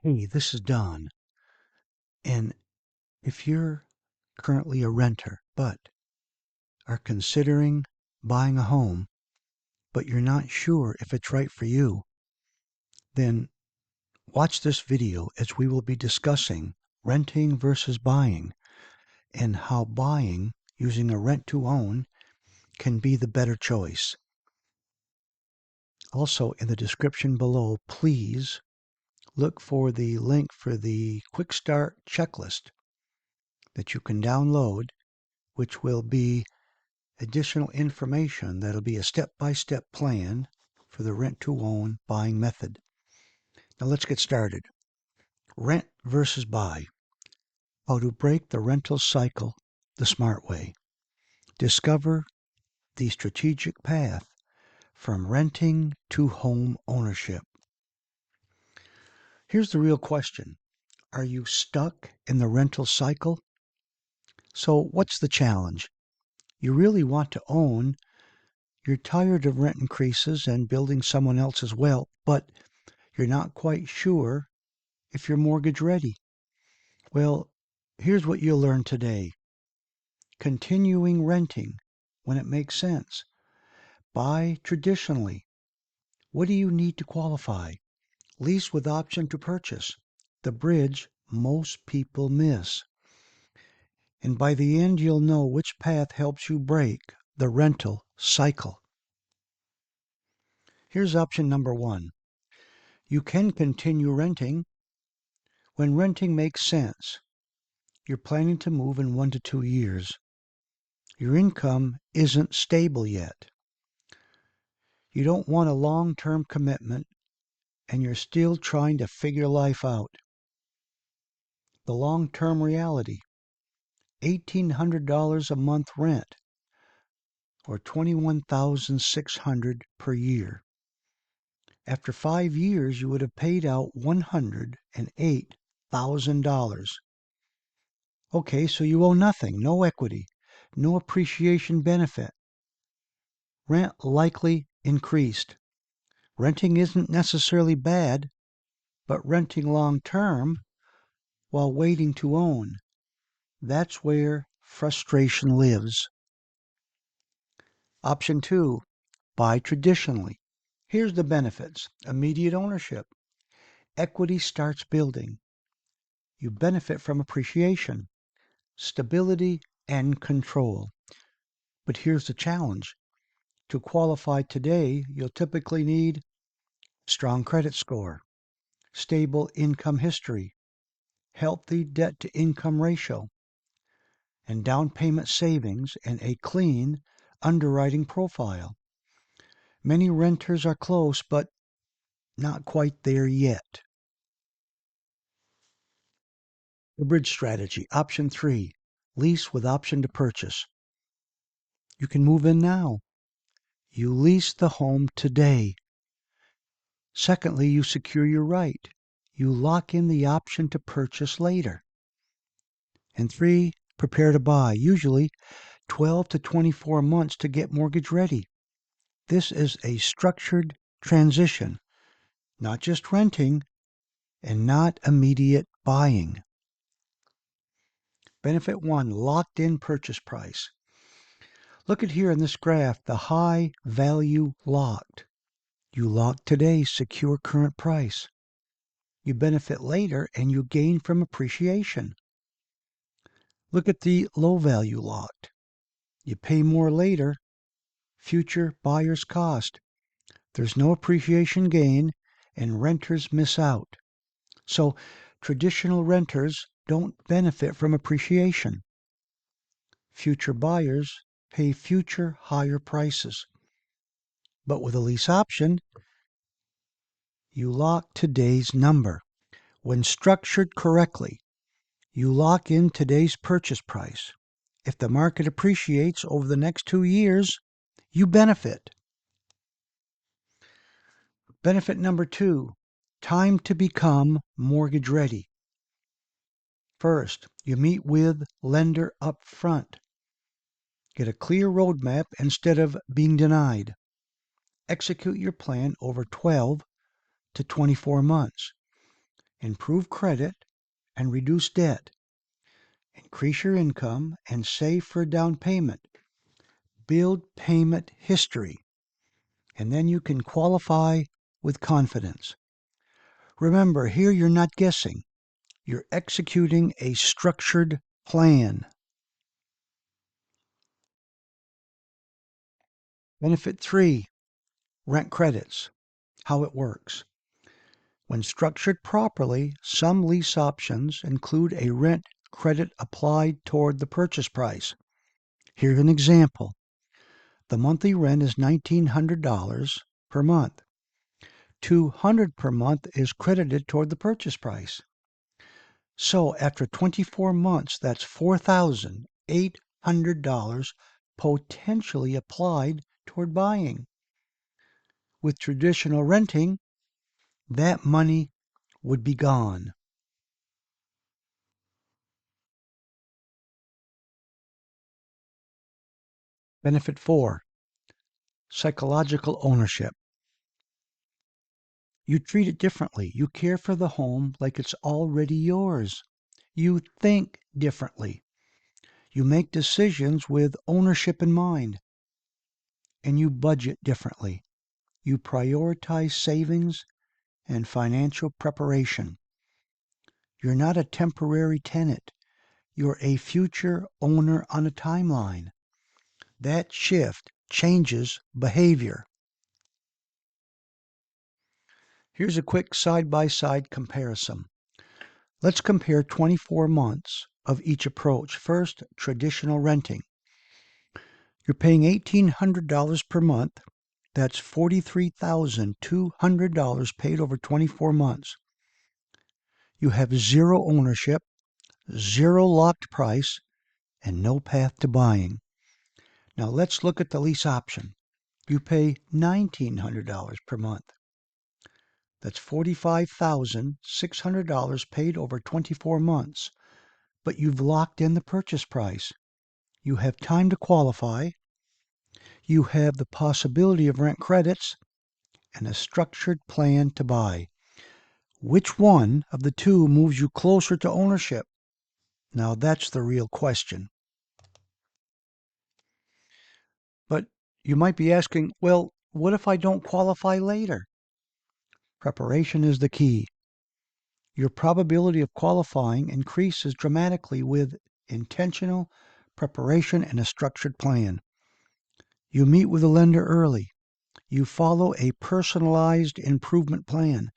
Hey, this is Don. And if you're currently a renter but are considering buying a home, but you're not sure if it's right for you, then watch this video as we will be discussing renting versus buying and how buying using a rent to own can be the better choice. Also, in the description below, please look for the link for the Quick Start checklist that you can download, which will be additional information that'll be a step-by-step plan for the rent-to-own buying method. Now let's get started. Rent versus buy. How to break the rental cycle the smart way. Discover the strategic path from renting to home ownership. Here's the real question. Are you stuck in the rental cycle? So what's the challenge? You really want to own. You're tired of rent increases and building someone else's wealth, but you're not quite sure if you're mortgage ready. Well, here's what you'll learn today. Continuing renting when it makes sense. Buy traditionally. What do you need to qualify? Lease with option to purchase. The bridge most people miss. And by the end, you'll know which path helps you break the rental cycle. Here's option number one. You can continue renting when renting makes sense. You're planning to move in 1 to 2 years. Your income isn't stable yet. You don't want a long-term commitment and you're still trying to figure life out. The long-term reality, $1,800 a month rent or $21,600 per year. After 5 years, you would have paid out $108,000. Okay, so you owe nothing, no equity, no appreciation benefit. Rent likely increased. Renting isn't necessarily bad, but renting long term while waiting to own, that's where frustration lives. Option two, buy traditionally. Here's the benefits. Immediate ownership. Equity starts building. You benefit from appreciation, stability, and control. But here's the challenge. To qualify today, you'll typically need strong credit score, stable income history, healthy debt-to-income ratio, and down payment savings and a clean underwriting profile. Many renters are close, but not quite there yet. The bridge strategy. Option 3, lease with option to purchase. You can move in now. You lease the home today. Secondly, you secure your right. You lock in the option to purchase later. And 3, prepare to buy, usually 12 to 24 months to get mortgage ready. This is a structured transition, not just renting and not immediate buying. Benefit 1, locked in purchase price. Look at here in this graph, the high value locked. You lock today, secure current price. You benefit later and you gain from appreciation. Look at the low value locked. You pay more later, future buyer's cost. There's no appreciation gain and renters miss out. So traditional renters don't benefit from appreciation. Future buyers pay future higher prices. But with a lease option, you lock today's number. When structured correctly, you lock in today's purchase price. If the market appreciates over the next 2 years, you benefit. Benefit number 2, time to become mortgage ready. First, you meet with lender up front. Get a clear roadmap instead of being denied. Execute your plan over 12 to 24 months. improve credit, and reduce debt. Increase your income and save for a down payment. Build payment history, and then you can qualify with confidence. Remember, here you're not guessing. You're executing a structured plan. Benefit 3, rent credits. How it works. When structured properly, some lease options include a rent credit applied toward the purchase price. Here's an example. The monthly rent is $1,900 per month. $200 per month is credited toward the purchase price. So after 24 months, that's $4,800 potentially applied toward buying. With traditional renting, that money would be gone. Benefit 4, psychological ownership. You treat it differently. You care for the home like it's already yours. You think differently. You make decisions with ownership in mind. And you budget differently. You prioritize savings and financial preparation. You're not a temporary tenant. You're a future owner on a timeline. That shift changes behavior. Here's a quick side-by-side comparison. Let's compare 24 months of each approach. First, traditional renting. You're paying $1,800 per month. That's $43,200 paid over 24 months. You have zero ownership, zero locked price, and no path to buying. Now let's look at the lease option. You pay $1,900 per month. That's $45,600 paid over 24 months. But you've locked in the purchase price. You have time to qualify. You have the possibility of rent credits and a structured plan to buy. Which one of the two moves you closer to ownership? Now that's the real question. But you might be asking, well, what if I don't qualify later? Preparation is the key. Your probability of qualifying increases dramatically with intentional preparation and a structured plan. You meet with a lender early. You follow a personalized improvement plan.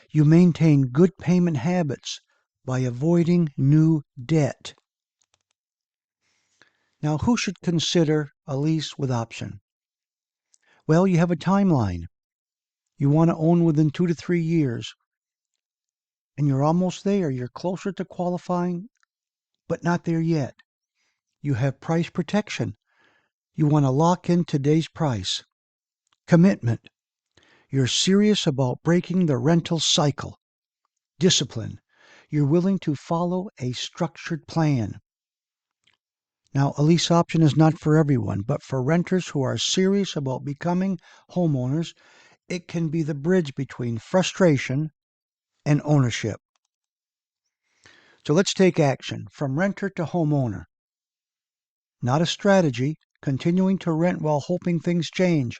You maintain good payment habits by avoiding new debt. Now, who should consider a lease with option? Well, you have a timeline. You want to own within 2 to 3 years. And you're almost there. You're closer to qualifying, but not there yet. You have price protection. You want to lock in today's price. Commitment. You're serious about breaking the rental cycle. Discipline. You're willing to follow a structured plan. Now, a lease option is not for everyone, but for renters who are serious about becoming homeowners, it can be the bridge between frustration and ownership. So let's take action from renter to homeowner. Not a strategy, continuing to rent while hoping things change.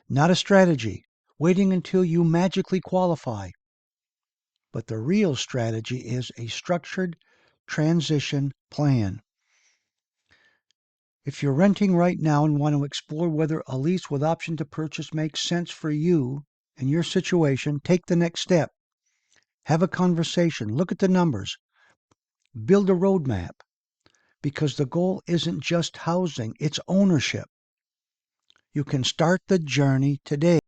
Not a strategy, waiting until you magically qualify. But the real strategy is a structured transition plan. If you're renting right now and want to explore whether a lease with option to purchase makes sense for you and your situation, take the next step. Have a conversation. Look at the numbers. Build a roadmap. Because the goal isn't just housing, it's ownership. You can start the journey today.